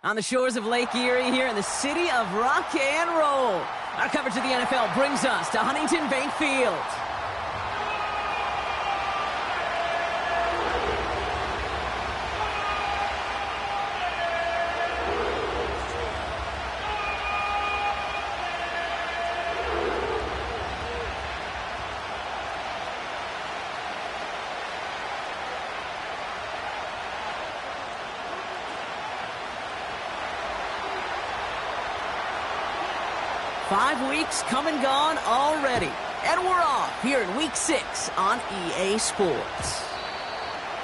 on the shores of Lake Erie here in the city of rock and roll. Our coverage of the NFL brings us to Huntington Bank Field. Five weeks come and gone already, and we're off here in Week 6 on EA Sports.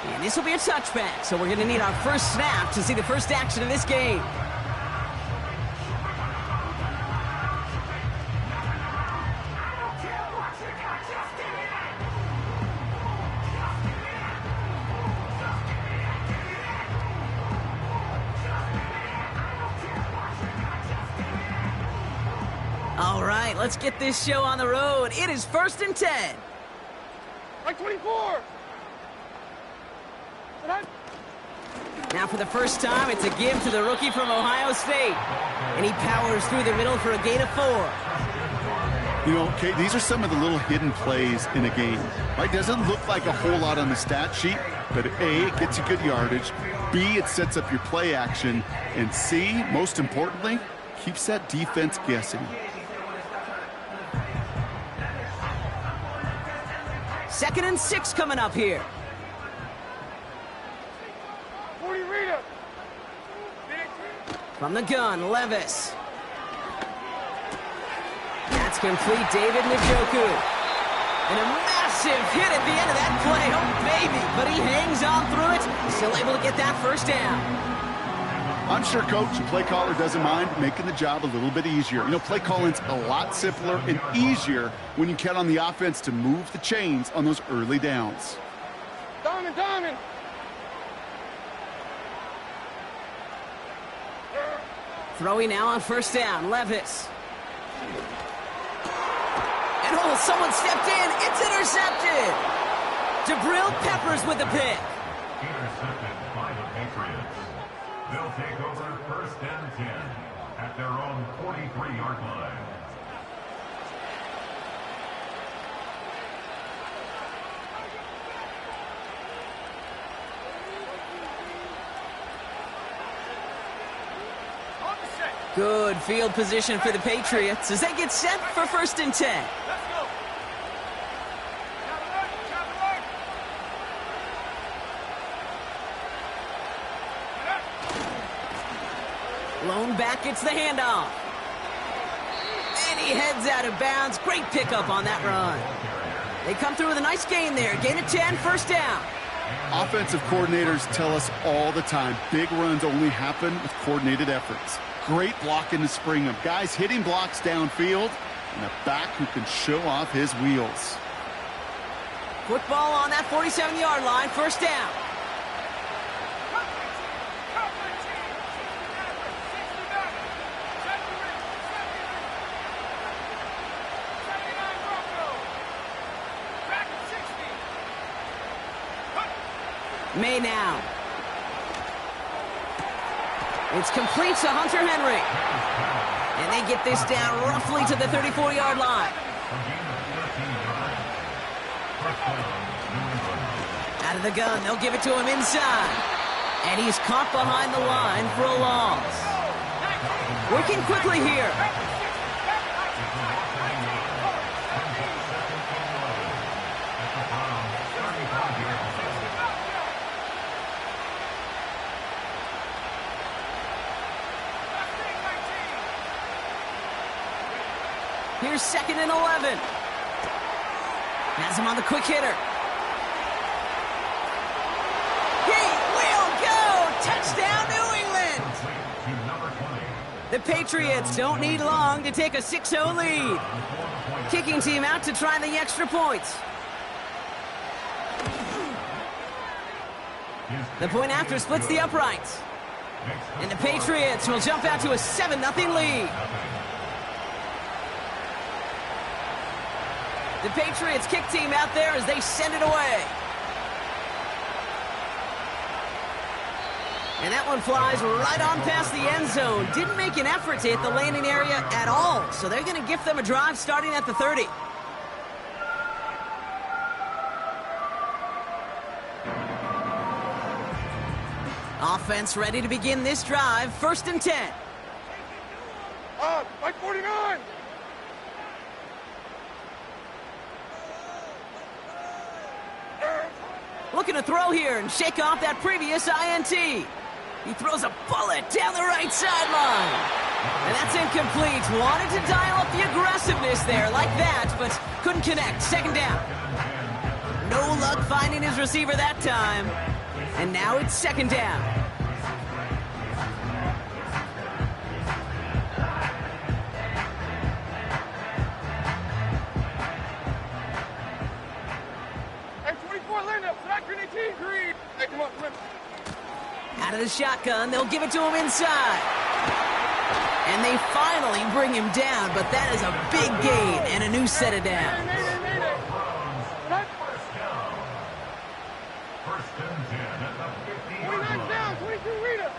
And this will be a touchback, so we're going to need our first snap to see the first action of this game. All right, let's get this show on the road. It is 1st and 10. Like 24. Now for the first time, it's a give to the rookie from Ohio State. And he powers through the middle for a gain of 4. You know, Kate, these are some of the little hidden plays in a game. Right? Doesn't look like a whole lot on the stat sheet, but A, it gets you good yardage. B, it sets up your play action. And C, most importantly, keeps that defense guessing. 2nd and 6 coming up here. 40 Rita. From the gun, Levis. That's complete, David Njoku. And a massive hit at the end of that play. Oh, baby. But he hangs on through it. Still able to get that first down. I'm sure, Coach, the play caller doesn't mind making the job a little bit easier. You know, play calling's a lot simpler and easier when you count on the offense to move the chains on those early downs. Diamond. Throwing now on first down, Levis. And oh, someone stepped in. It's intercepted. Jabril Peppers with the pick. Intercepted by the Patriots. They'll take over 1st and 10 at their own 43-yard line. Good field position for the Patriots as they get set for 1st and 10. Lone back gets the handoff. And he heads out of bounds. Great pickup on that run. They come through with a nice gain there. Gain of 10, first down. Offensive coordinators tell us all the time, big runs only happen with coordinated efforts. Great blocking to spring them. Guys hitting blocks downfield, and a back who can show off his wheels. Football on that 47-yard line, first down. May now. It's complete to Hunter Henry. And they get this down roughly to the 34-yard line. Out of the gun, they'll give it to him inside. And he's caught behind the line for a loss. Working quickly here. Here's 2nd and 11. Has him on the quick hitter. He will go! Touchdown, New England! The Patriots don't need long to take a 6-0 lead. Kicking team out to try the extra points. The point after splits the uprights. And the Patriots will jump out to a 7-0 lead. The Patriots kick team out there as they send it away. And that one flies right on past the end zone. Didn't make an effort to hit the landing area at all. So they're going to gift them a drive starting at the 30. Offense ready to begin this drive. 1st and 10. Like 49. Looking to throw here and shake off that previous INT. He throws a bullet down the right sideline. And that's incomplete. Wanted to dial up the aggressiveness there like that, but couldn't connect. 2nd down. No luck finding his receiver that time. And now it's 2nd down. And 24 lineup, track grenade team green. Hey, come on. Out of the shotgun, they'll give it to him inside. And they finally bring him down, but that is a big gain and a new set of downs. First down. 1st and 10 at the 50-yard 49 down, 22 Rita.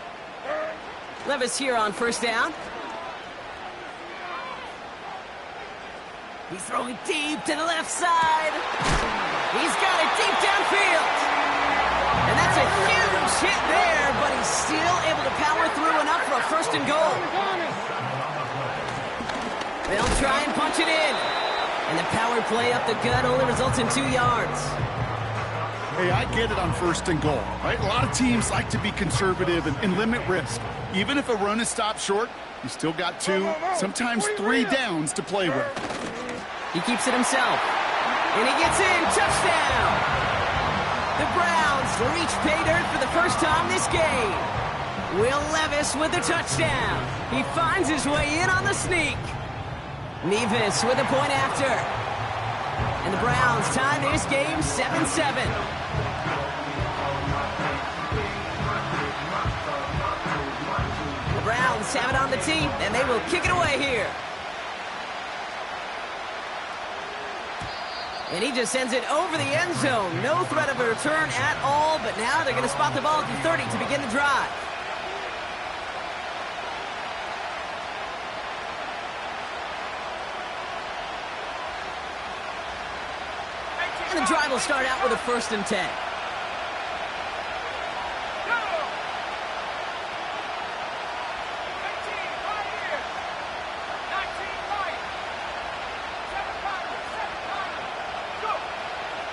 Levis here on 1st down. He's throwing deep to the left side. He's got it deep downfield. And that's a huge hit there, but he's still able to power through enough for a 1st and goal. They'll try and punch it in. And the power play up the gut only results in 2 yards. Hey, I get it on 1st and goal, right? A lot of teams like to be conservative and limit risk. Even if a run is stopped short, you still got 2, sometimes 3 downs to play with. He keeps it himself. And he gets in. Touchdown! The Browns reach pay dirt for the first time this game. Will Levis with the touchdown. He finds his way in on the sneak. Nevis with a point after. And the Browns tie this game 7-7. The Browns have it on the tee, and they will kick it away here. And he just sends it over the end zone. No threat of a return at all, but now they're going to spot the ball at the 30 to begin the drive. And the drive will start out with a 1st and 10.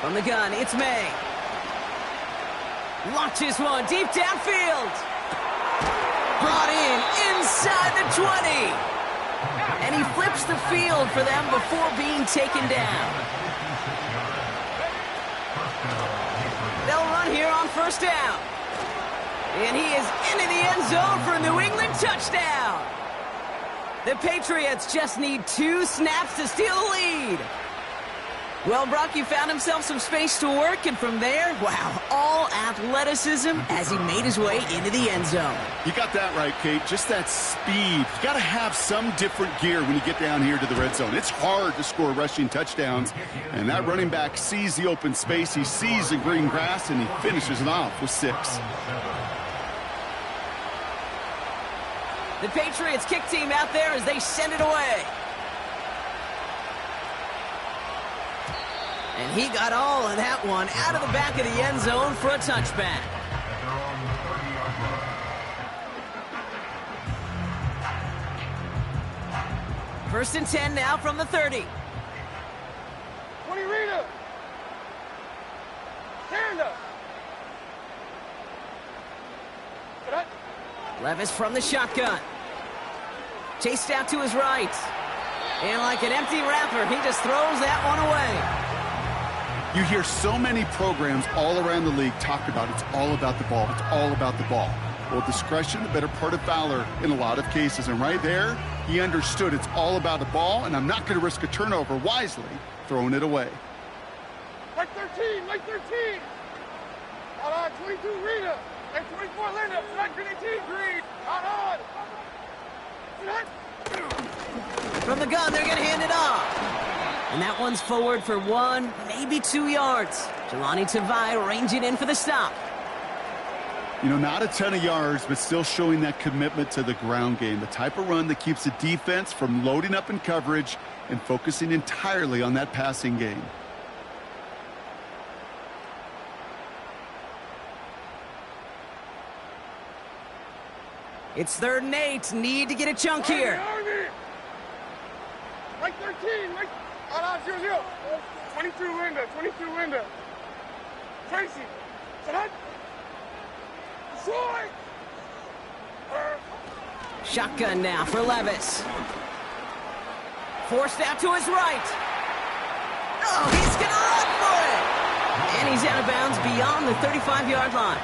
From the gun, it's May. Launches one deep downfield. Brought in inside the 20. And he flips the field for them before being taken down. They'll run here on 1st down. And he is into the end zone for a New England touchdown. The Patriots just need 2 snaps to steal the lead. Well, Brock, he found himself some space to work, and from there, wow, all athleticism as he made his way into the end zone. You got that right, Kate. Just that speed. You got to have some different gear when you get down here to the red zone. It's hard to score rushing touchdowns, and that running back sees the open space, he sees the green grass, and he finishes it off with 6. The Patriots kick team out there as they send it away. And he got all of that one out of the back of the end zone for a touchback. 1st and 10 now from the 30. 20 Rita. Stand up. Levis from the shotgun. Chased out to his right. And like an empty wrapper, he just throws that one away. You hear so many programs all around the league talk about it's all about the ball. It's all about the ball. Well, discretion, the better part of valor in a lot of cases. And right there, he understood it's all about the ball, and I'm not going to risk a turnover wisely, throwing it away. Like 13, like 13. Out on 22 Rita. And 24 Linda. Track grenade team green. Out on. From the gun, they're going to hand it off. And that one's forward for 1, maybe 2 yards. Jelani Tavai ranging in for the stop. You know, not a ton of yards, but still showing that commitment to the ground game. The type of run that keeps the defense from loading up in coverage and focusing entirely on that passing game. It's 3rd and 8. Need to get a chunk here. Army. Like 13. Like, 0-0. 22 Linda. 22 Linda. Tracy. Sadat. Soy. Shotgun now for Levis. Forced out to his right. Oh, he's going to run for it. And he's out of bounds beyond the 35-yard line.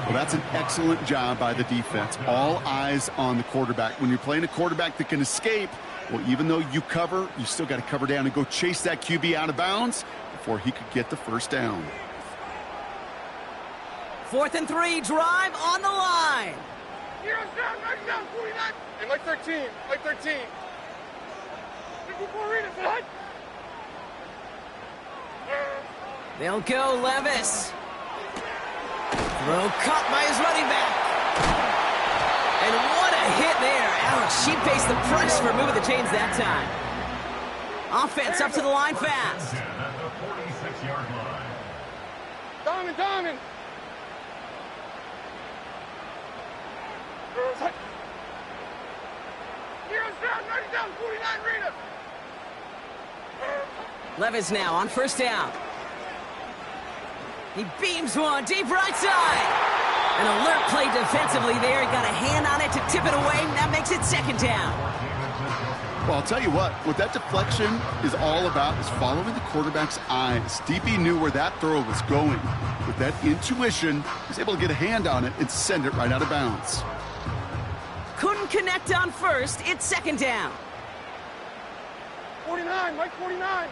Well, that's an excellent job by the defense. All eyes on the quarterback. When you're playing a quarterback that can escape, well, even though you cover, you still got to cover down and go chase that QB out of bounds before he could get the first down. 4th and 3, drive on the line. Heroes down, 49. And like 13, like 13. 54 Rita, Sadat. They'll go Levis. Throw caught by his running back. And what a hit there. Alex, she faced the press for moving the chains that time. Offense up to the line fast. At the 46-yard line. Diamond. Heroes down, 49 Rita. Levis now on 1st down. He beams one deep right side. An alert play defensively there. He got a hand on it to tip it away. That makes it 2nd down. Well, I'll tell you what that deflection is all about is following the quarterback's eyes. DB knew where that throw was going. With that intuition, he's able to get a hand on it and send it right out of bounds. Couldn't connect on 1st. It's 2nd down. 49, Mike 49.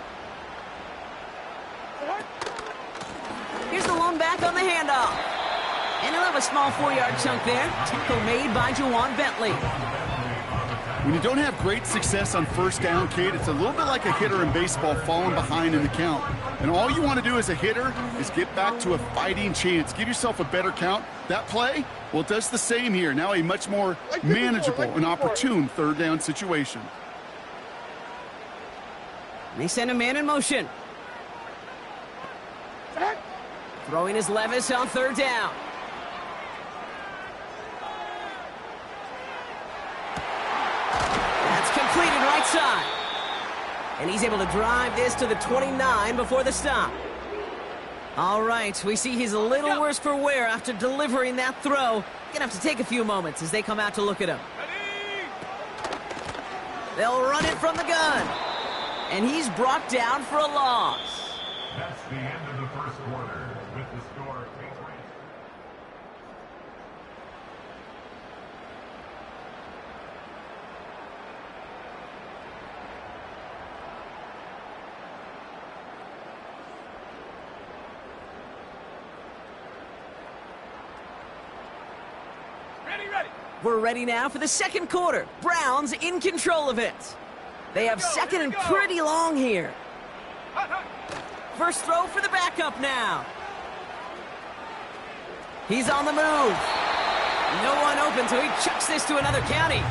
Here's the lone back on the handoff. And he'll have a small 4-yard chunk there. Tackle made by Juwan Bentley. When you don't have great success on 1st down, Kate, it's a little bit like a hitter in baseball falling behind in the count. And all you want to do as a hitter is get back to a fighting chance. Give yourself a better count. That play, well, it does the same here. Now a much more manageable and opportune 3rd down situation. They send a man in motion. Throwing his Levis on 3rd down. That's completed right side. And he's able to drive this to the 29 before the stop. All right, we see he's a little worse for wear after delivering that throw. Gonna have to take a few moments as they come out to look at him. They'll run it from the gun. And he's brought down for a loss. That's the end of the 1st quarter with the score Patriots. Ready. We're ready now for the 2nd quarter. Browns in control of it. They have 2nd and pretty long here. First throw for the backup now. He's on the move. No one open, so he chucks this to another county.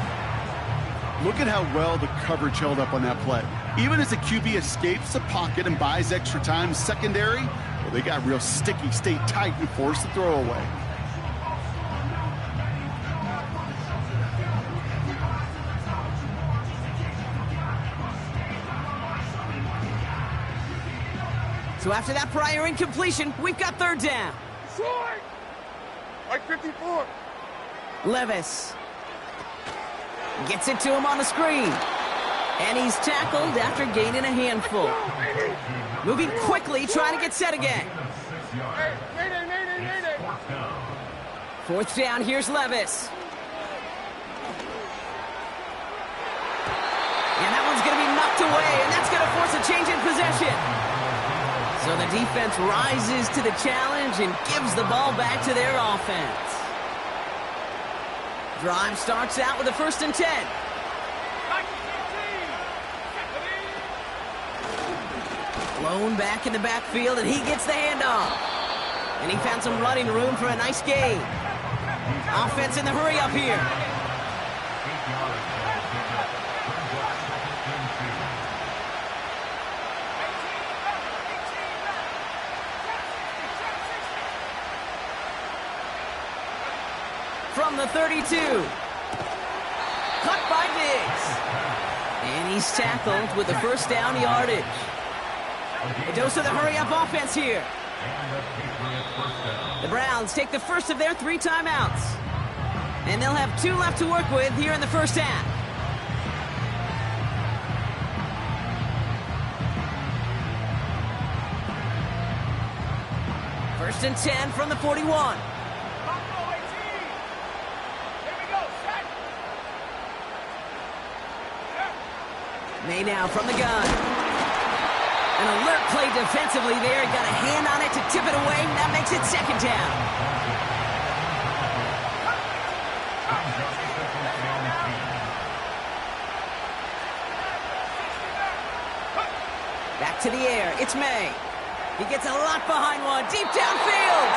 Look at how well the coverage held up on that play. Even as the QB escapes the pocket and buys extra time secondary, well, they got real sticky, stay tight, and force the throw away. So after that prior incompletion, we've got 3rd down. Soy. Like 54. Levis gets it to him on the screen. And he's tackled after gaining a handful. Moving quickly, trying to get set again. Mayday. 4th down, here's Levis. And that one's going to be knocked away, and that's going to force a change in possession. So the defense rises to the challenge and gives the ball back to their offense. Drive starts out with a 1st and 10. Blown back in the backfield, and he gets the handoff. And he found some running room for a nice gain. Offense in the hurry up here. From the 32. Cut by Diggs. And he's tackled with the first down yardage. A dose of the hurry-up offense here. The Browns take the first of their 3 timeouts. And they'll have 2 left to work with here in the first half. First and 10 from the 41. May now from the gun. An alert play defensively there. Got a hand on it to tip it away. That makes it second down. Back to the air. It's May. He gets a lot behind one. Deep downfield.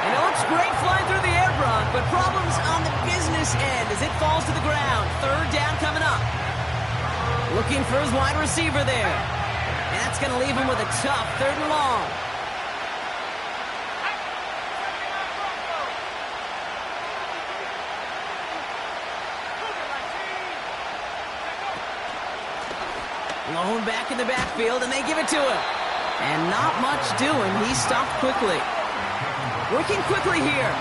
And it looks great flying through the air, Brock, but problems on the business end as it falls to the ground. Third down coming up. Looking for his wide receiver there. And that's going to leave him with a tough 3rd and long. Lone back in the backfield, and they give it to him. And not much doing. He stopped quickly. Working quickly here.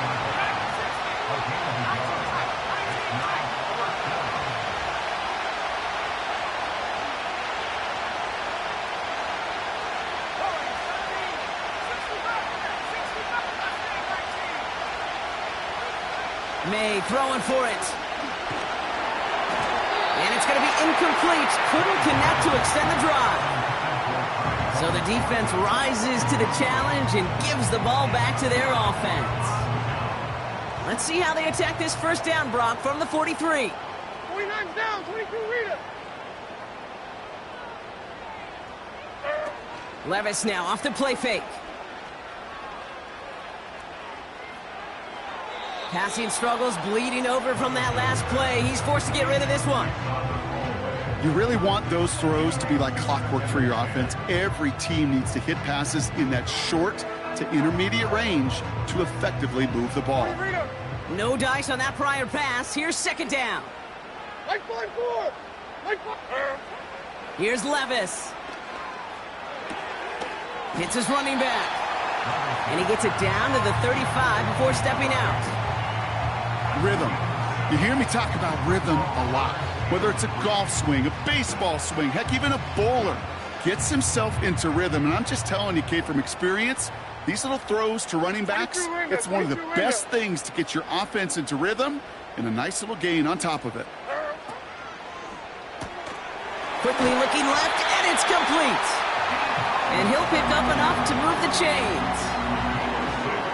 May throwing for it. And it's going to be incomplete. Couldn't connect to extend the drive. So the defense rises to the challenge and gives the ball back to their offense. Let's see how they attack this first down, Brock, from the 43. 49's down, 22 Rita. Levis now off the play fake. Passing struggles, bleeding over from that last play. He's forced to get rid of this one. You really want those throws to be like clockwork for your offense. Every team needs to hit passes in that short to intermediate range to effectively move the ball. No dice on that prior pass. Here's second down. Here's Levis. Hits his running back. And he gets it down to the 35 before stepping out. Rhythm. You hear me talk about rhythm a lot. Whether it's a golf swing, a baseball swing, heck, even a bowler gets himself into rhythm. And I'm just telling you, Kate, from experience, these little throws to running backs, it's one of the best things to get your offense into rhythm and a nice little gain on top of it. Quickly looking left, and it's complete. And he'll pick up enough to move the chains.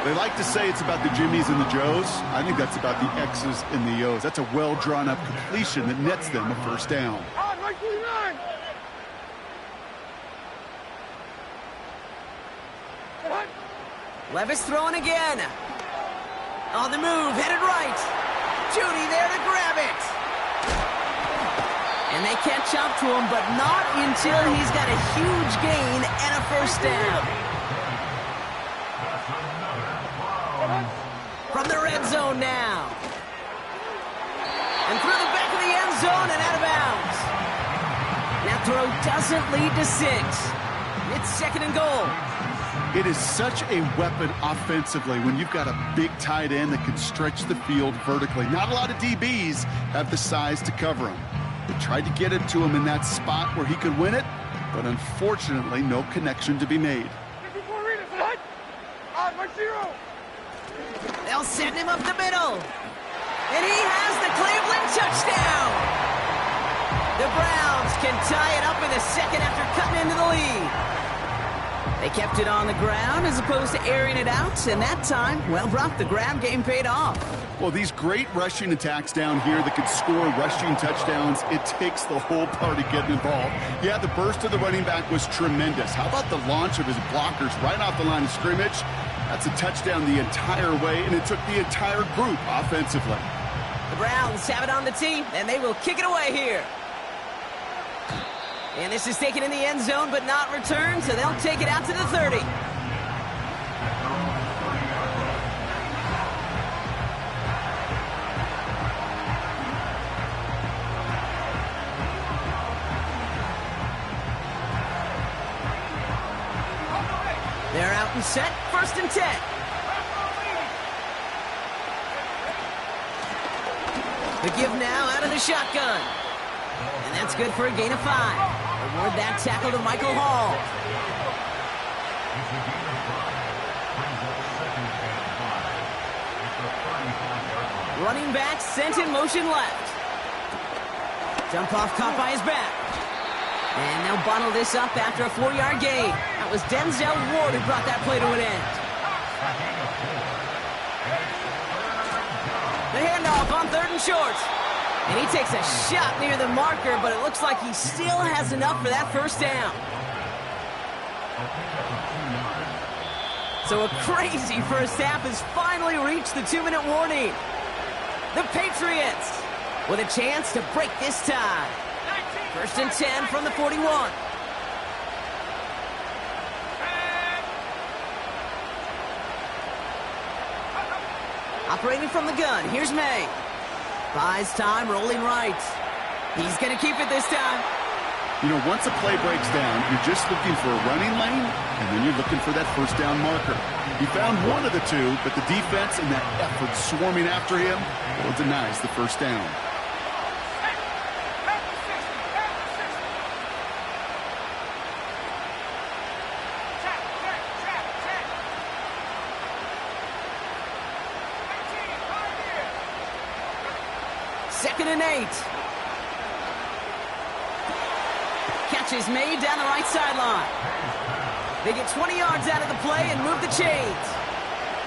They like to say it's about the Jimmies and the Joes. I think that's about the X's and the O's. That's a well-drawn-up completion that nets them a first down. Levis throwing again. On the move, headed right. Judy there to grab it. And they catch up to him, but not until he's got a huge gain and a first down. From the red zone now. And through the back of the end zone and out of bounds. That throw doesn't lead to 6. It's second and goal. It is such a weapon offensively when you've got a big tight end that can stretch the field vertically. Not a lot of DBs have the size to cover him. They tried to get it to him in that spot where he could win it, but unfortunately no connection to be made. They'll send him up the middle. And he has the Cleveland touchdown. The Browns can tie it up in the second after cutting into the lead. They kept it on the ground as opposed to airing it out. And that time, well, Brock, the grab game paid off. Well, these great rushing attacks down here that could score rushing touchdowns, it takes the whole party getting involved. Yeah, the burst of the running back was tremendous. How about the launch of his blockers right off the line of scrimmage? That's a touchdown the entire way, and it took the entire group offensively. The Browns have it on the tee, and they will kick it away here. And this is taken in the end zone, but not returned, so they'll take it out to the 30. They're out and set, 1st and 10. The give now out of the shotgun. And that's good for a gain of 5. Award that tackle to Michael Hall. Running back sent in motion left. Jump off caught by his back. And they'll bottle this up after a 4-yard gain. That was Denzel Ward who brought that play to an end. The handoff on 3rd and short. And he takes a shot near the marker, but it looks like he still has enough for that 1st down. So a crazy first half has finally reached the 2-minute warning. The Patriots with a chance to break this tie. 1st and 10 from the 41. Operating from the gun, here's May. Buys time, rolling right. He's going to keep it this time. You know, once a play breaks down, you're just looking for a running lane, and then you're looking for that 1st down marker. He found one of the two, but the defense and that effort swarming after him, well, denies the 1st down. Second and 8. Catch is made down the right sideline. They get 20 yards out of the play and move the chains.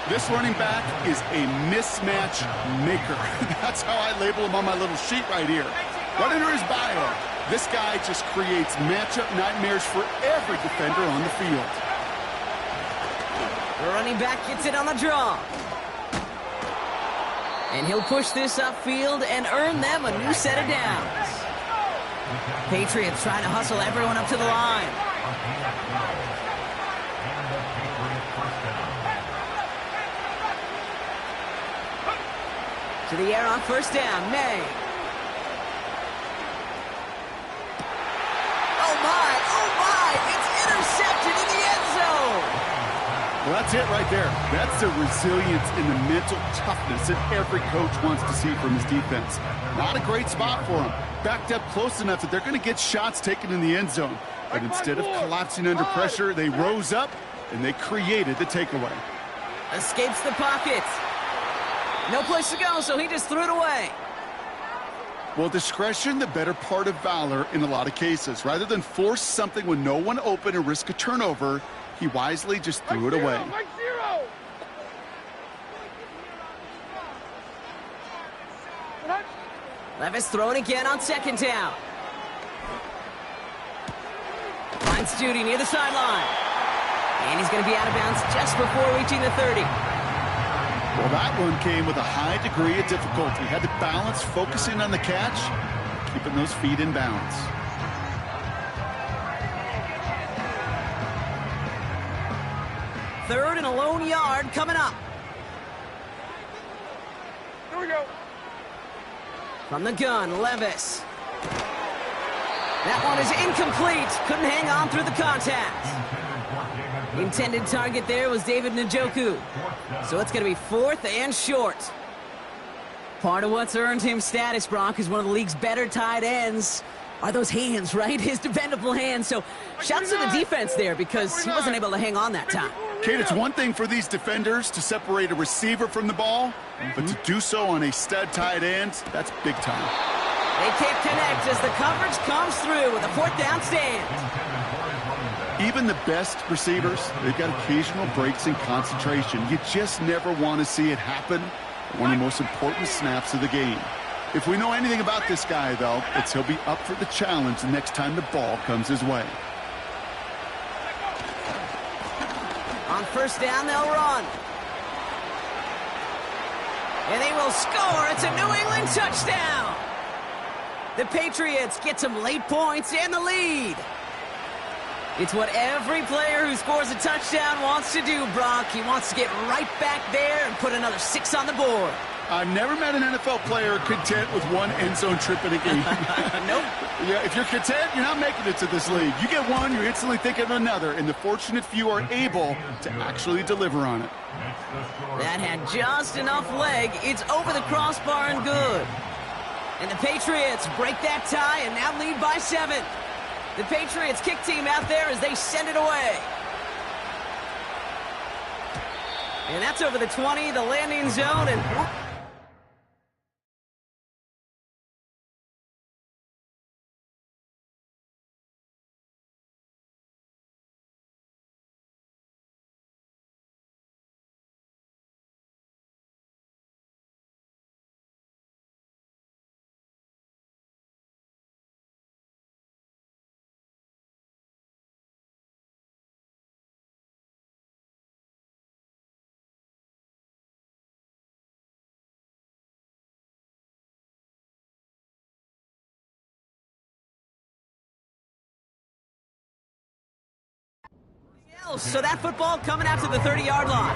This running back is a mismatch maker. That's how I label him on my little sheet right here. Right under his bio, this guy just creates matchup nightmares for every defender on the field. The running back gets it on the draw. And he'll push this upfield and earn them a new set of downs. Patriots trying to hustle everyone up to the line. To the air on 1st down, May. Oh my, it's intercepted in the end zone. Well, that's it right there. That's the resilience and the mental toughness that every coach wants to see from his defense. Not a great spot for him. Backed up close enough that they're going to get shots taken in the end zone. But instead of collapsing under pressure, they rose up and they created the takeaway. Escapes the pocket. No place to go, so he just threw it away. Well, discretion, the better part of valor in a lot of cases. Rather than force something with no one open and risk a turnover, he wisely just threw it away. Levis throwing again on 2nd down. Finds Judy near the sideline. And he's going to be out of bounds just before reaching the 30. Well, that one came with a high degree of difficulty. Had to balance focusing on the catch, keeping those feet in bounds. Third and a lone yard coming up. Here we go. From the gun, Levis. That one is incomplete. Couldn't hang on through the contact. The intended target there was David Njoku. So it's going to be 4th and short. Part of what's earned him status, Brock, is one of the league's better tight ends. Are those hands, right? His dependable hands. So shouts to the defense there because he wasn't able to hang on that time. Kate, it's one thing for these defenders to separate a receiver from the ball, but to do so on a stud tight end, that's big time. They can't connect as the coverage comes through with a 4th down stand. Even the best receivers, they've got occasional breaks in concentration. You just never want to see it happen at one of the most important snaps of the game. If we know anything about this guy, though, it's he'll be up for the challenge the next time the ball comes his way. On first down, they'll run. And they will score. It's a New England touchdown. The Patriots get some late points and the lead. It's what every player who scores a touchdown wants to do, Brock. He wants to get right back there and put another 6 on the board. I've never met an NFL player content with one end zone trip in a game. Nope. Yeah, if you're content, you're not making it to this league. You get one, you're instantly thinking of another, and the fortunate few are able to actually deliver on it. That had just enough leg. It's over the crossbar and good. And the Patriots break that tie and now lead by 7. The Patriots kick team out there as they send it away. And that's over the 20, the landing zone, and so that football coming out to the 30-yard line.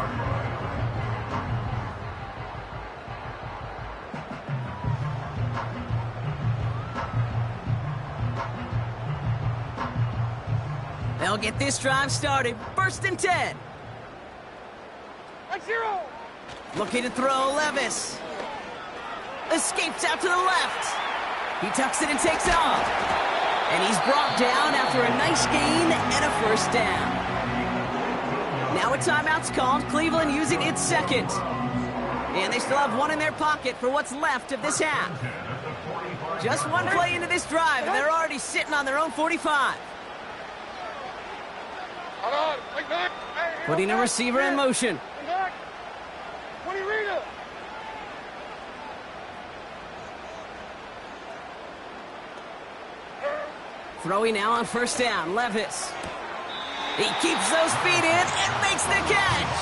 They'll get this drive started. First and 10. 0. Looking to throw, Levis. Escapes out to the left. He tucks it and takes off. And he's brought down after a nice gain and a first down. Now a timeout's called. Cleveland using its second. And they still have one in their pocket for what's left of this half. Just one play into this drive, and they're already sitting on their own 45. Putting a receiver in motion. 20 Rita. Throwing now on first down, Levis. He keeps those feet in and makes the catch.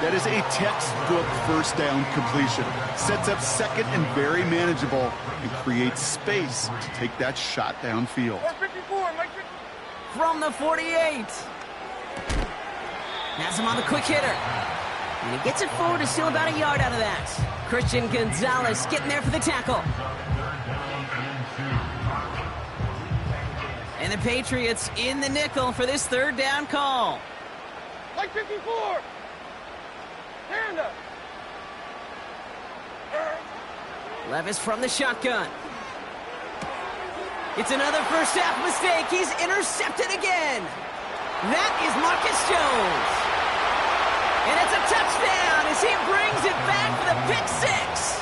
That is a textbook first down completion. Sets up second and very manageable and creates space to take that shot downfield. 54, From the 48. Has him on the quick hitter. And he gets it forward to steal about a yard out of that. Christian Gonzalez getting there for the tackle. And the Patriots in the nickel for this third down call. Like 54. Hand up. Levis from the shotgun. It's another first half mistake. He's intercepted again. That is Marcus Jones. And it's a touchdown as he brings it back for the pick 6.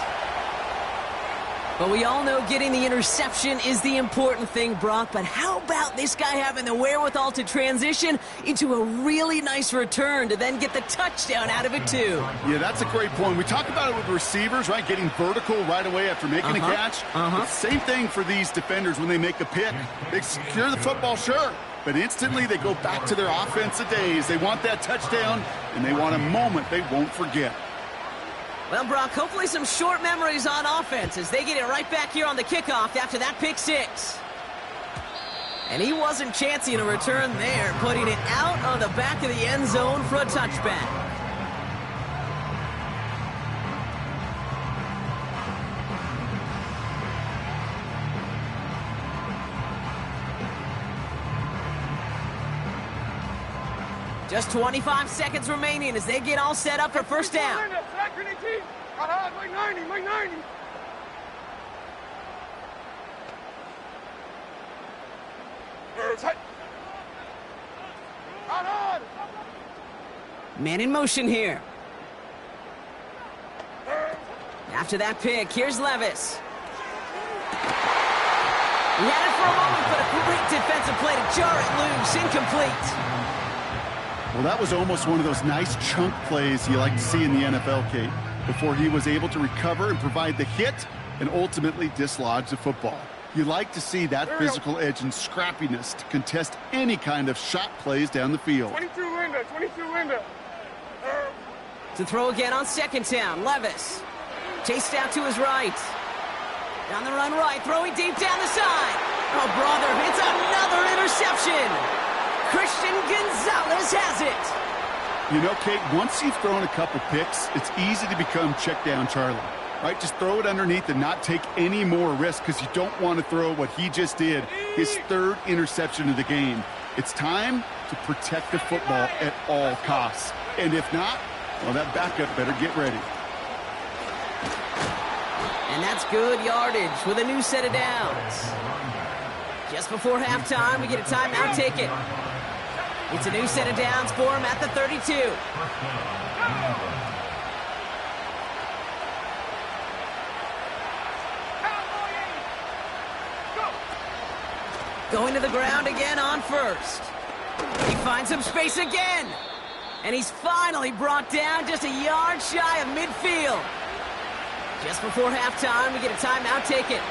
But we all know getting the interception is the important thing, Brock. But how about this guy having the wherewithal to transition into a really nice return to then get the touchdown out of it, too? Yeah, that's a great point. We talk about it with receivers, right? Getting vertical right away after making a catch. Same thing for these defenders when they make a pick. They secure the football, sure. But instantly they go back to their offensive days. They want that touchdown, and they want a moment they won't forget. Well, Brock, hopefully some short memories on offense as they get it right back here on the kickoff after that pick 6. And he wasn't chancing a return there, putting it out on the back of the end zone for a touchback. Just 25 seconds remaining as they get all set up for first down. Mike 90, Mike 90. Man in motion here. After that pick, here's Levis. He had it for a moment, but a great defensive play to jar it loose. Incomplete. Well, that was almost one of those nice chunk plays you like to see in the NFL, Kate, before he was able to recover and provide the hit and ultimately dislodge the football. You like to see that physical edge and scrappiness to contest any kind of shot plays down the field. 22 Linda, 22 Linda. To throw again on second down, Levis. Chased out to his right. Down the run right, throwing deep down the side. Oh, brother, it's another interception. Christian Gonzalez has it. You know, Kate, once you've thrown a couple picks, it's easy to become check down Charlie. Right, just throw it underneath and not take any more risk because you don't want to throw what he just did, his third interception of the game. It's time to protect the football at all costs. And if not, well, that backup better get ready. And that's good yardage with a new set of downs. Just before halftime, we get a timeout taken. It's a new set of downs for him at the 32. Going to the ground again on first. He finds some space again. And he's finally brought down just a yard shy of midfield. Just before halftime, we get a timeout taken.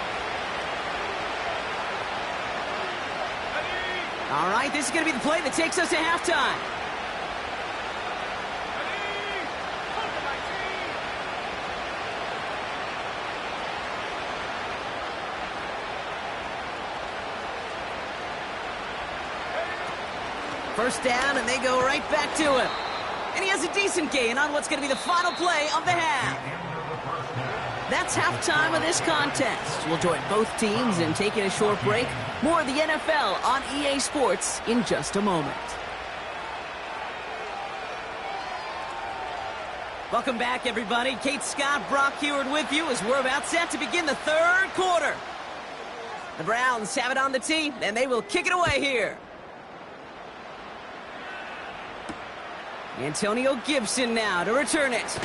All right, this is going to be the play that takes us to halftime. First down, and they go right back to him. And he has a decent gain on what's going to be the final play of the half. That's halftime of this contest. We'll join both teams in taking a short break. More of the NFL on EA Sports in just a moment. Welcome back, everybody. Kate Scott, Brock Heward with you as we're about set to begin the third quarter. The Browns have it on the tee, and they will kick it away here. Antonio Gibson now to return it.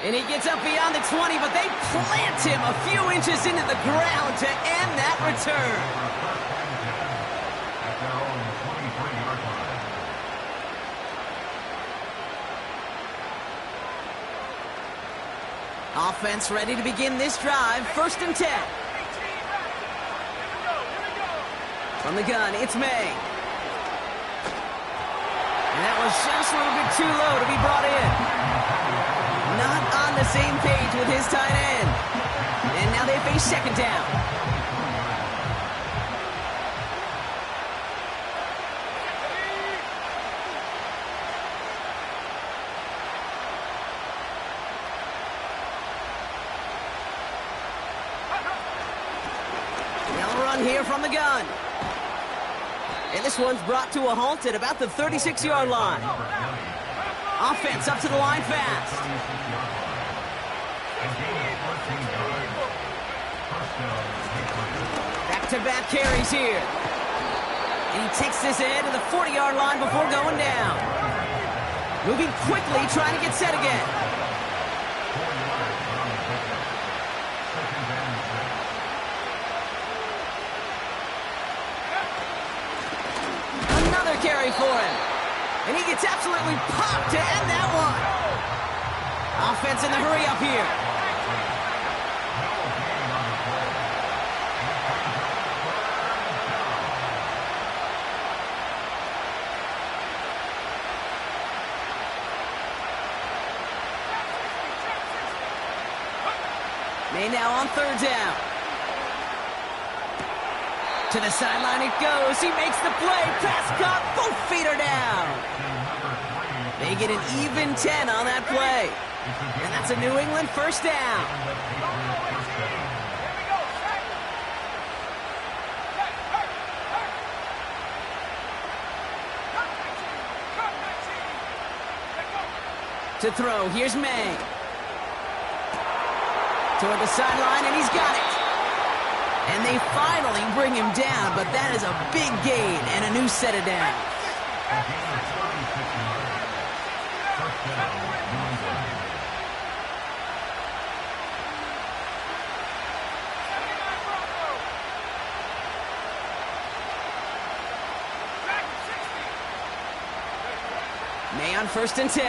And he gets up beyond the 20, but they plant him a few inches into the ground to end that return. Offense ready to begin this drive. First and 10. From the gun, it's May. And that was just a little bit too low to be brought in. Not on the same page with his tight end. And now they face second down. They'll run here from the gun. And this one's brought to a halt at about the 36-yard line. Offense up to the line fast. Back-to-back carries here. And he takes this ahead to the 40-yard line before going down. Moving quickly, trying to get set again. Carry for him. And he gets absolutely popped to end that one. Offense in the hurry up here. May now on third down. To the sideline it goes. He makes the play. Pass caught. Both feet are down. They get an even 10 on that play. And that's a New England first down. To throw. Here's May. Toward the sideline, and he's got it. And they finally bring him down, but that is a big gain and a new set of downs. May on first and 10.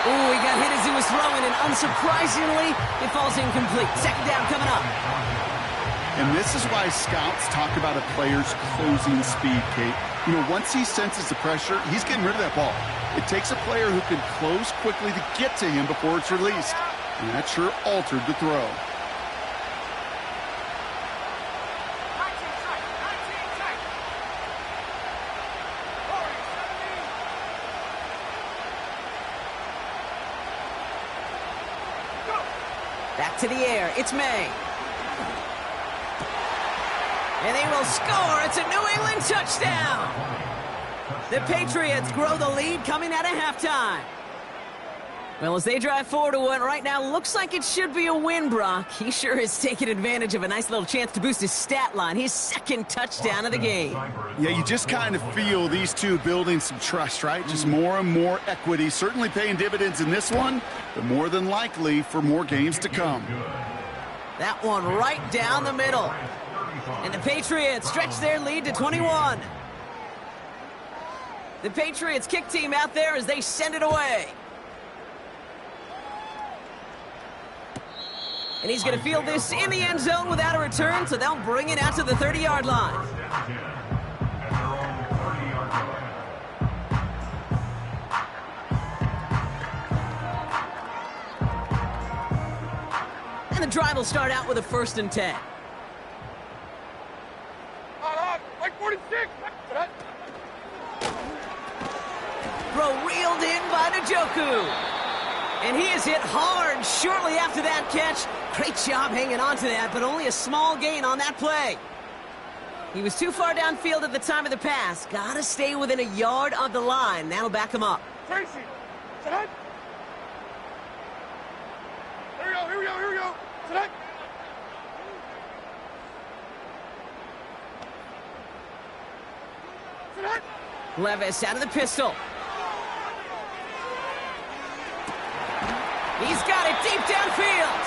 Ooh, he got hit as he was throwing, and unsurprisingly, it falls incomplete. Second down coming up. And this is why scouts talk about a player's closing speed, Kate. You know, once he senses the pressure, he's getting rid of that ball. It takes a player who can close quickly to get to him before it's released. And that sure altered the throw. Back to the air. It's May. And they will score. It's a New England touchdown. The Patriots grow the lead coming out of halftime. Well, as they drive forward to what right now looks like it should be a win, Brock. He sure is taking advantage of a nice little chance to boost his stat line. His second touchdown of the game. Yeah, you just kind of feel these two building some trust, right? Just more and more equity. Certainly paying dividends in this one, but more than likely for more games to come. That one right down the middle. And the Patriots stretch their lead to 21. The Patriots kick team out there as they send it away. And he's going to field this in the end zone without a return, so they'll bring it out to the 30-yard line. And the drive will start out with a 1st and 10. Like 46. Throw reeled in by Njoku. And he is hit hard shortly after that catch. Great job hanging on to that, but only a small gain on that play. He was too far downfield at the time of the pass. Gotta stay within a yard of the line. That'll back him up. Tracy, set. Here we go. Set. Set. Levis out of the pistol. He's got it deep downfield.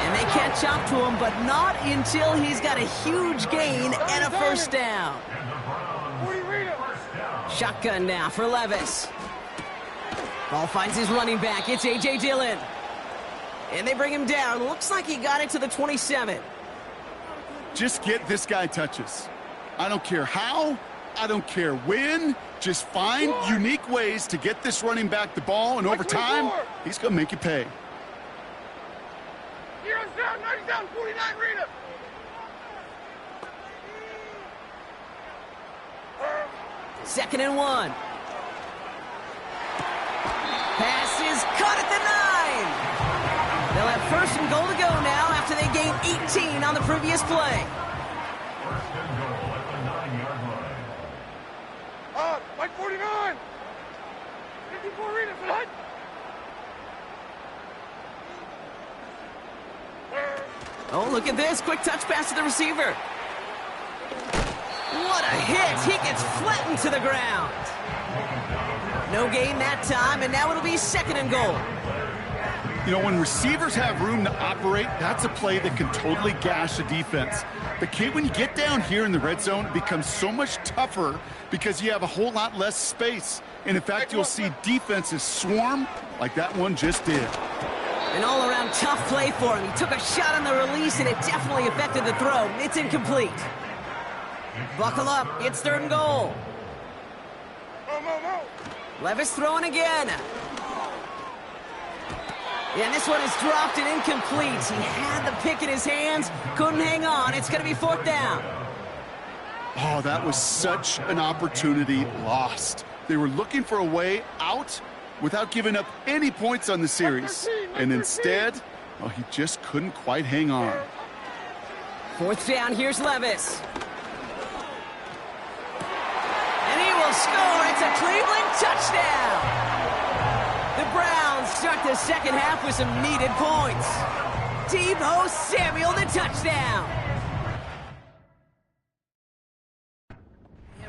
And they catch up to him, but not until he's got a huge gain and a 1st down. Shotgun now for Levis. Ball finds his running back. It's A.J. Dillon. And they bring him down. Looks like he got it to the 27. Just get this guy touches. I don't care how. I don't care when. Just find unique ways to get this running back the ball, and over time, he's going to make you pay. Heroes down, 90 down, 49 Rita. Second and 1. Pass is caught at the 9. They'll have 1st and goal to go now after they gained 18 on the previous play. Like 49. 54 Rita, set. Oh, look at this. Quick touch pass to the receiver. What a hit. He gets flattened to the ground. No gain that time, and now it'll be 2nd and goal. You know, when receivers have room to operate, that's a play that can totally gash a defense. But, Kate, when you get down here in the red zone, it becomes so much tougher because you have a whole lot less space. And, in fact, you'll see defenses swarm like that one just did. An all-around tough play for him. He took a shot on the release, and it definitely affected the throw. It's incomplete. Buckle up. It's 3rd and goal. Levis throwing again. And this one is dropped and incomplete. He had the pick in his hands, couldn't hang on. It's going to be 4th down. Oh, that was such an opportunity lost. They were looking for a way out without giving up any points on the series. And instead, well, he just couldn't quite hang on. 4th down, here's Levis. And he will score. It's a Cleveland touchdown. The Browns start the second half with some needed points. Deebo Samuel, the touchdown.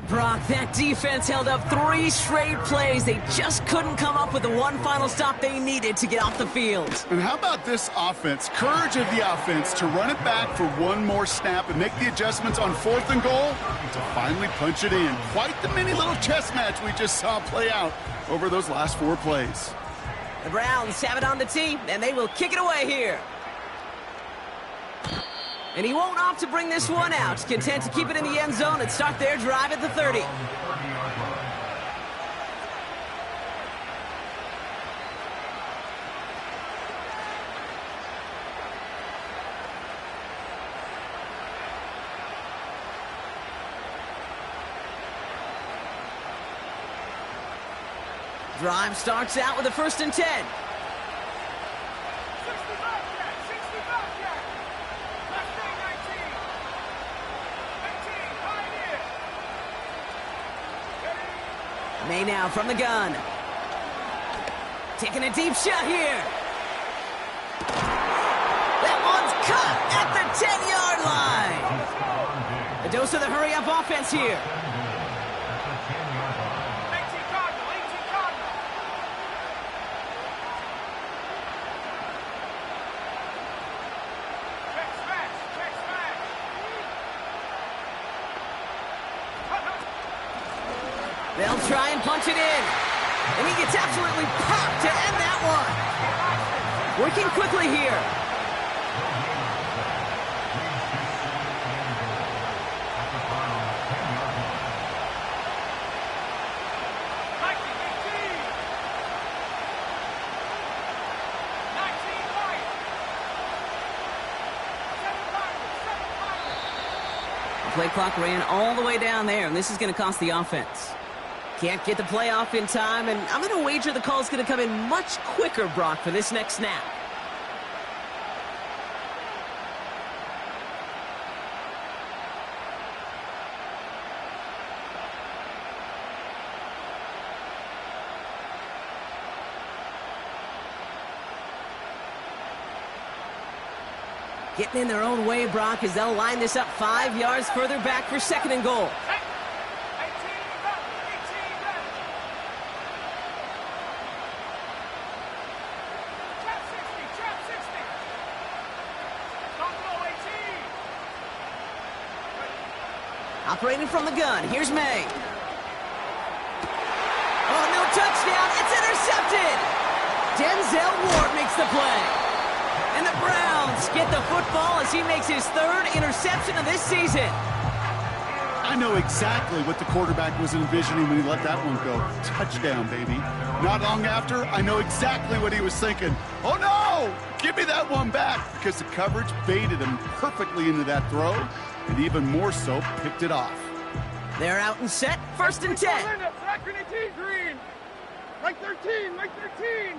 Brock, that defense held up 3 straight plays. They just couldn't come up with the one final stop they needed to get off the field. And how about this offense? Courage of the offense to run it back for one more snap and make the adjustments on 4th and goal to finally punch it in. Quite the mini little chess match we just saw play out over those last 4 plays. The Browns have it on the tee, and they will kick it away here. And he won't opt to bring this one out. Content to keep it in the end zone and start their drive at the 30. Drive starts out with a 1st and 10. 65 yard, 65 yard. Left wing 19. 19, Pioneer. May now from the gun. Taking a deep shot here. That one's caught at the 10-yard line. A dose of the hurry-up offense here. 18 Cardinal, 18 Cardinal. Check smash, check smash. They'll try and punch it in. And he gets absolutely popped to end that one. Working quickly here. The play clock ran all the way down there, and this is going to cost the offense. Can't get the play off in time, and I'm going to wager the call's going to come in much quicker, Brock, for this next snap. Getting in their own way, Brock, as they'll line this up 5 yards further back for 2nd and goal. Operating from the gun, here's May. Oh, no touchdown, it's intercepted! Denzel Ward makes the play. And the Browns get the football as he makes his 3rd interception of this season. I know exactly what the quarterback was envisioning when he let that one go. Touchdown, baby. Not long after, I know exactly what he was thinking. Oh, no! Give me that one back, because the coverage baited him perfectly into that throw, and even more so, picked it off. They're out and set, 1st and 10. Green. Right 13, right 13.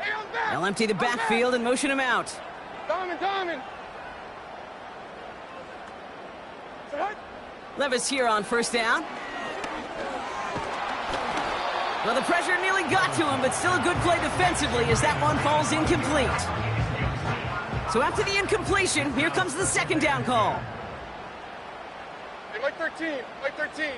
Hey, on back. They'll empty the backfield and motion him out. Diamond. Levis here on 1st down. Well, the pressure nearly got to him, but still a good play defensively as that one falls incomplete. So after the incompletion, here comes the 2nd down call. Hey, like 13, like 13.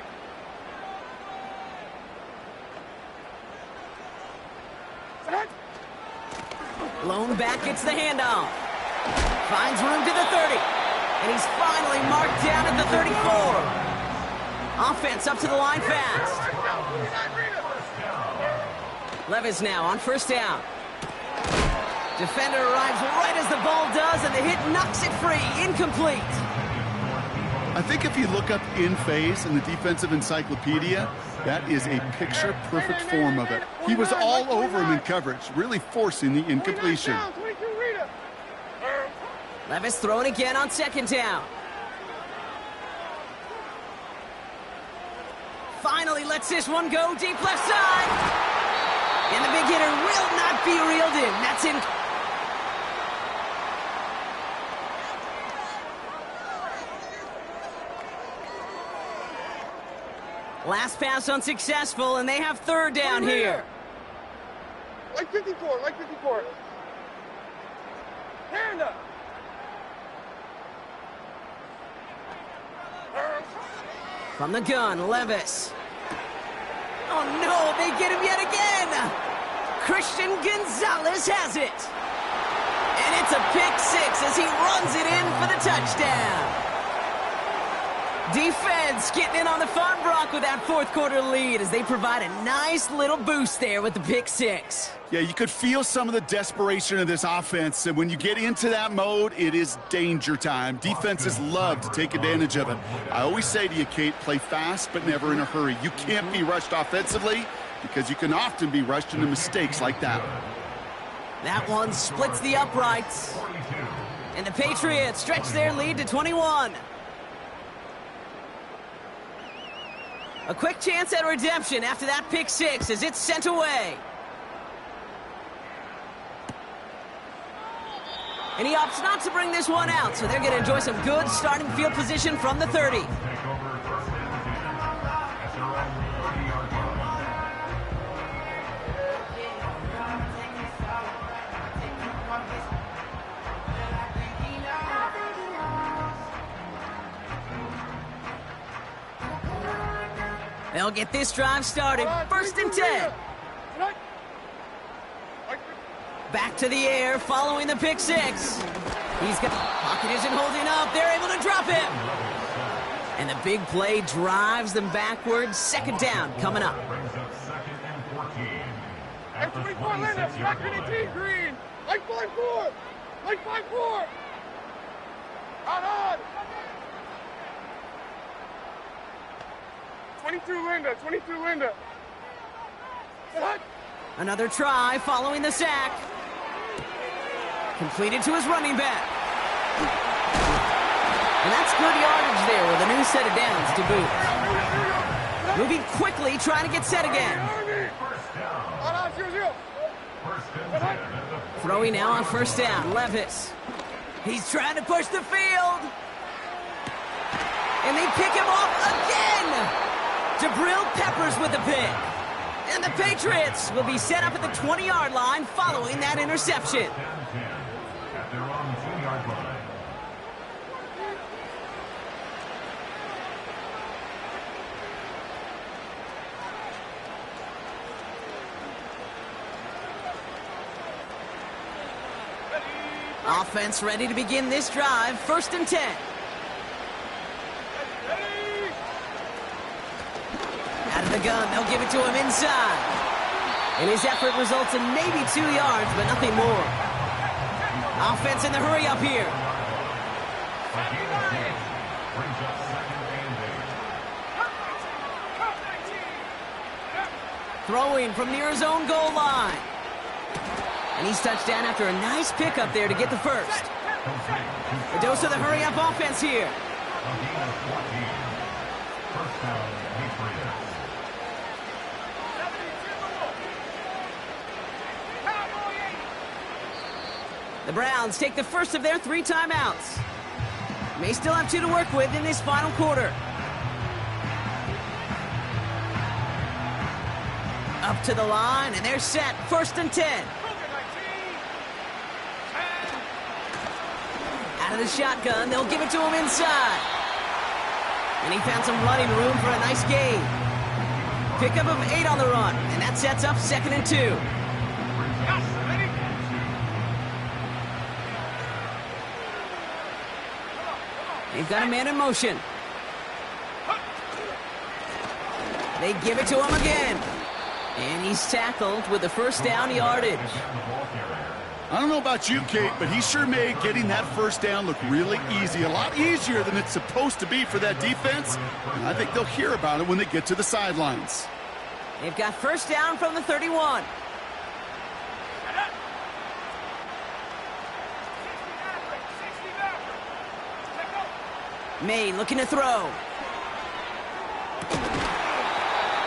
Blown back, gets the handoff. Finds room to the 30. And he's finally marked down at the 34. Offense up to the line fast. Levis now on 1st down. Defender arrives right as the ball does, and the hit knocks it free. Incomplete. I think if you look up in phase in the defensive encyclopedia, that is a picture-perfect form of it. He was all over him in coverage, really forcing the incompletion. Levis throwing again on 2nd down. Finally lets this one go deep left side. And the big hitter will not be reeled in. That's in. Last pass unsuccessful, and they have 3rd down here. Like 54, like 54. Hand up. From the gun, Levis. Oh no, they get him yet again. Christian Gonzalez has it. And it's a pick 6 as he runs it in for the touchdown. Defense getting in on the fun, Brock, with that fourth quarter lead as they provide a nice little boost there with the pick six. Yeah, you could feel some of the desperation of this offense, and when you get into that mode, it is danger time. Defenses love to take advantage of it. I always say to you, Kate, play fast but never in a hurry. You can't be rushed offensively because you can often be rushed into mistakes like that. That one splits the uprights. And the Patriots stretch their lead to 21. A quick chance at redemption after that pick six as it's sent away. And he opts not to bring this one out, so they're going to enjoy some good starting field position from the 30. They'll get this drive started. First and 10. Back to the air following the pick six. He's got pocket isn't holding up. They're able to drop him. And the big play drives them backwards. Second down coming up. And 24 lineups, not green, green. Like 5-4. Like 5-4. On. 22 Linda. Another try following the sack. Completed to his running back. And that's good yardage there with a new set of downs to boot. Moving quickly, trying to get set again. Throwing now on first down, Levis. He's trying to push the field. And they pick him off again. Jabril Peppers with the pick. And the Patriots will be set up at the 20-yard line following that interception. Offense ready to begin this drive. First and 10. Out of the gun, they'll give it to him inside. And his effort results in maybe 2 yards, but nothing more. Offense in the hurry up here. Throwing from near his own goal line. And he's touched down after a nice pickup there to get the first. A dose of the hurry-up offense here. The Browns take the first of their 3 timeouts. May still have 2 to work with in this final quarter. Up to the line, and they're set. First and 10. Out of the shotgun, they'll give it to him inside. And he found some running room for a nice gain. Pickup of 8 on the run, and that sets up second and 2. They've got a man in motion. They give it to him again. And he's tackled with the first down yardage. I don't know about you, Kate, but he sure made getting that first down look really easy. A lot easier than it's supposed to be for that defense. And I think they'll hear about it when they get to the sidelines. They've got first down from the 31. May looking to throw.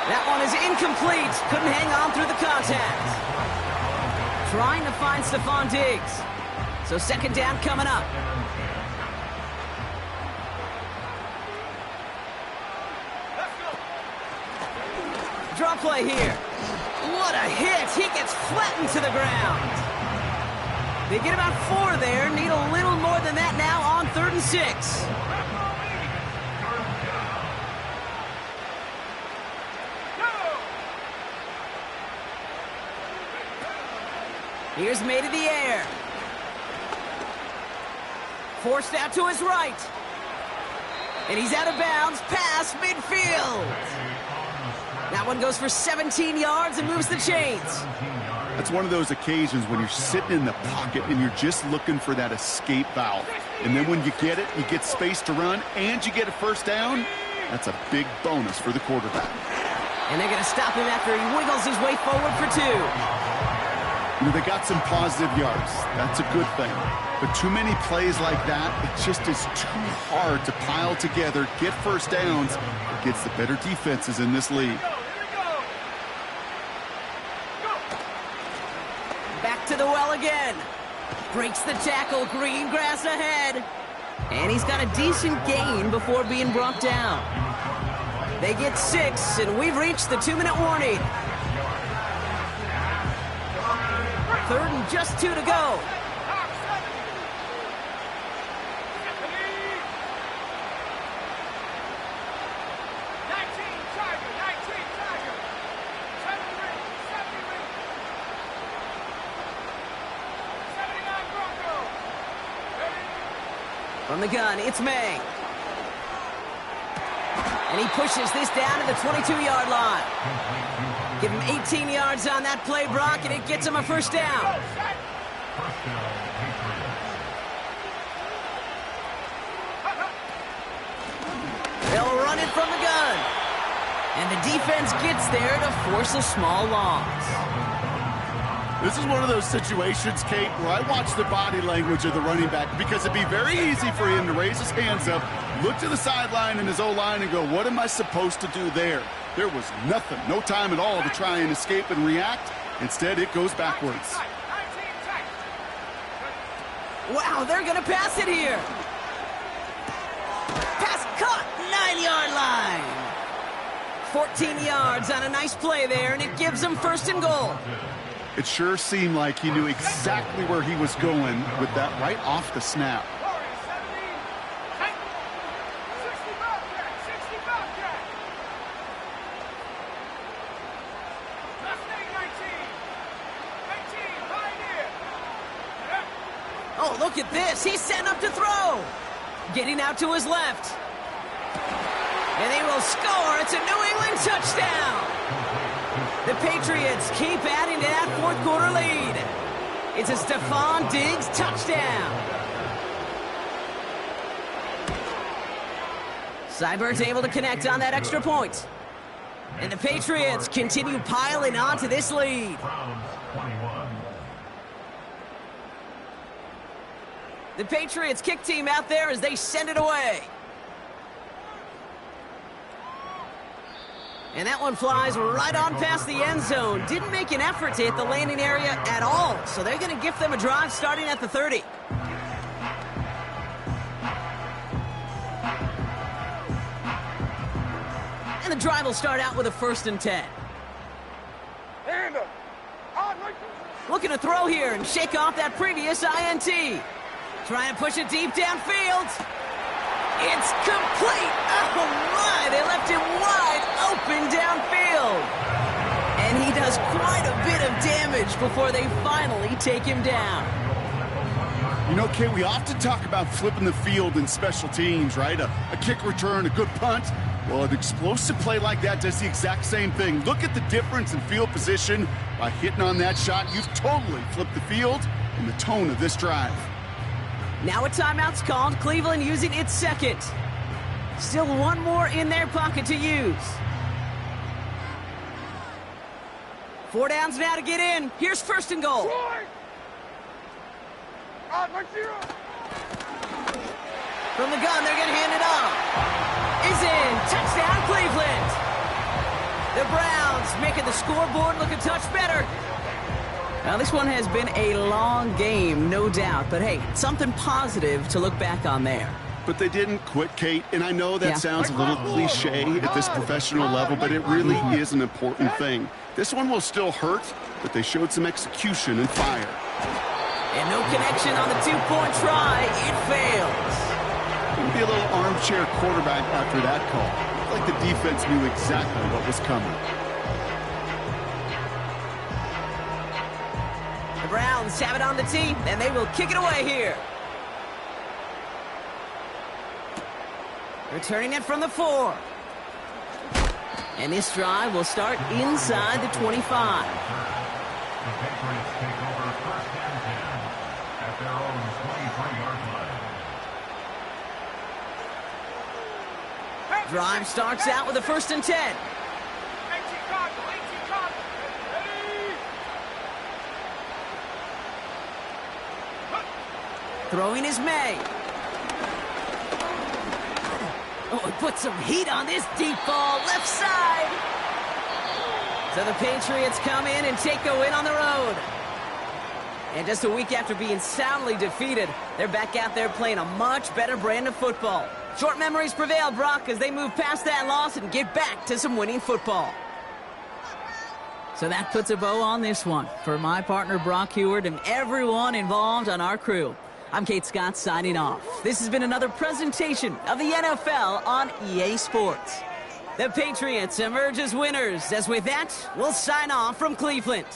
That one is incomplete. Couldn't hang on through the contact. Trying to find Stephon Diggs. So second down coming up. Draw play here. What a hit. He gets flattened to the ground. They get about 4 there. Need a little more than that now on 3rd and 6. Here's May to the air. Forced out to his right. And he's out of bounds past midfield. That one goes for 17 yards and moves the chains. That's one of those occasions when you're sitting in the pocket and you're just looking for that escape valve. And then when you get it, you get space to run and you get a first down. That's a big bonus for the quarterback. And they're going to stop him after he wiggles his way forward for 2. You know, they got some positive yards. That's a good thing. But too many plays like that, it just is too hard to pile together, get first downs against the better defenses in this league. Back to the well again. Breaks the tackle, green grass ahead. And he's got a decent gain before being brought down. They get 6, and we've reached the 2-minute warning. 3rd and just 2 to go. From the gun, it's May. And he pushes this down to the 22-yard line. Give him 18 yards on that play, Brock, and it gets him a first down. They'll run it from the gun. And the defense gets there to force a small loss. This is one of those situations, Kate, where I watch the body language of the running back because it'd be very easy for him to raise his hands up, look to the sideline in his O-line and go, what am I supposed to do there? There was nothing, no time at all to try and escape and react. Instead, it goes backwards. Wow, they're going to pass it here. Pass caught, 9-yard line. 14 yards on a nice play there, and it gives them 1st and goal. It sure seemed like he knew exactly where he was going with that right off the snap. Oh, look at this. He's setting up to throw. Getting out to his left. And they will score. It's a New England touchdown. The Patriots keep adding to that 4th quarter lead. It's a Stephon Diggs touchdown. Seibert's able to connect on that extra point. And the Patriots continue piling onto this lead. The Patriots kick team out there as they send it away. And that one flies right on past the end zone. Didn't make an effort to hit the landing area at all. So they're going to gift them a drive starting at the 30. And the drive will start out with a 1st and 10. Looking to throw here and shake off that previous INT. Trying to push it deep downfield. It's complete. Oh, my. They left him wide open downfield. And he does quite a bit of damage before they finally take him down. You know, Kate, we often talk about flipping the field in special teams, right? A kick return, a good punt. Well, an explosive play like that does the exact same thing. Look at the difference in field position. By hitting on that shot, you've totally flipped the field and the tone of this drive. Now a timeout's called. Cleveland using its 2nd. Still one more in their pocket to use. 4 downs now to get in. Here's 1st and goal. From the gun, they're going to hand it off. Is in. Touchdown, Cleveland. The Browns making the scoreboard look a touch better. Now, this one has been a long game, no doubt. But, hey, something positive to look back on there. But they didn't quit, Kate. And I know that sounds a little cliche at this professional level, but it really is an important thing. This one will still hurt, but they showed some execution and fire. And no connection on the 2-point try. It fails. Maybe a little armchair quarterback after that call. Like the defense knew exactly what was coming. The Browns have it on the tee, and they will kick it away here. Returning it from the 4. And this drive will start inside the 25. The Patriots take over first and 10 at their own 23-yard line. Drive starts out with a 1st and 10. Throwing is May. Oh, he put some heat on this deep ball, left side. So the Patriots come in and take the win on the road. And just a week after being soundly defeated, they're back out there playing a much better brand of football. Short memories prevail, Brock, as they move past that loss and get back to some winning football. So that puts a bow on this one. For my partner, Brock Heward, and everyone involved on our crew, I'm Kate Scott signing off. This has been another presentation of the NFL on EA Sports. The Patriots emerge as winners, as with that, we'll sign off from Cleveland.